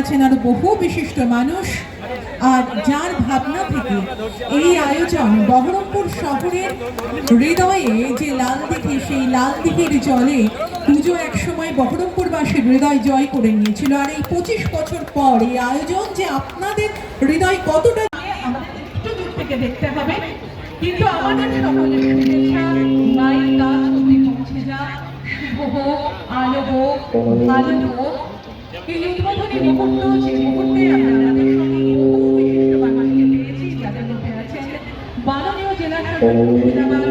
আছেন আরো বহু বিশিষ্ট মানুষ, আর যার ভাবনা থেকে এই আয়োজন বহরমপুর শহরের হৃদয়ে যে লাল দিঘি, সেই লাল দিঘির জলে পুজো একসময় বহরমপুরবাসীর হৃদয় জয় করে নিয়েছিল। আর এই 25 বছর পর এই আয়োজন যে আপনাদের হৃদয় কতটা আমাদের একটু দূর থেকে দেখতে হবে, কিন্তু আমাদের সকলের শুভেচ্ছা মায়ের কাছ অব্দি পৌঁছে যা। শুভ হোক, আলো হোক, ভালো হোক। এই উদ্বোধনী মুহূর্ত, যে মুহূর্তে আমরা আমাদের সঙ্গে বহু বিশিষ্ট মানুষকে পেয়েছি, যাদের মধ্যে আছেন মাননীয় জেলা শাসক মুর্শিদাবাদ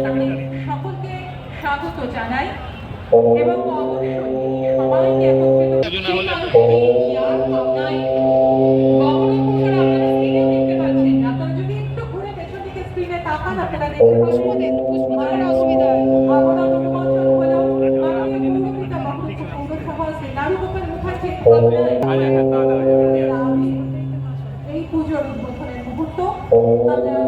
রাজেশ সকলকে স্বাগত জানাই এবং অবশ্যই সবাইকে একত্রিত দেখতে পাচ্ছেন। আপনারা যদি একটু ঘুরে পেছন দিকে স্ক্রিনে তাকান, আপনারা দেখতে পাবেন অসুবিধা এই পুজোর উদ্বোধনের মুহূর্ত আমরা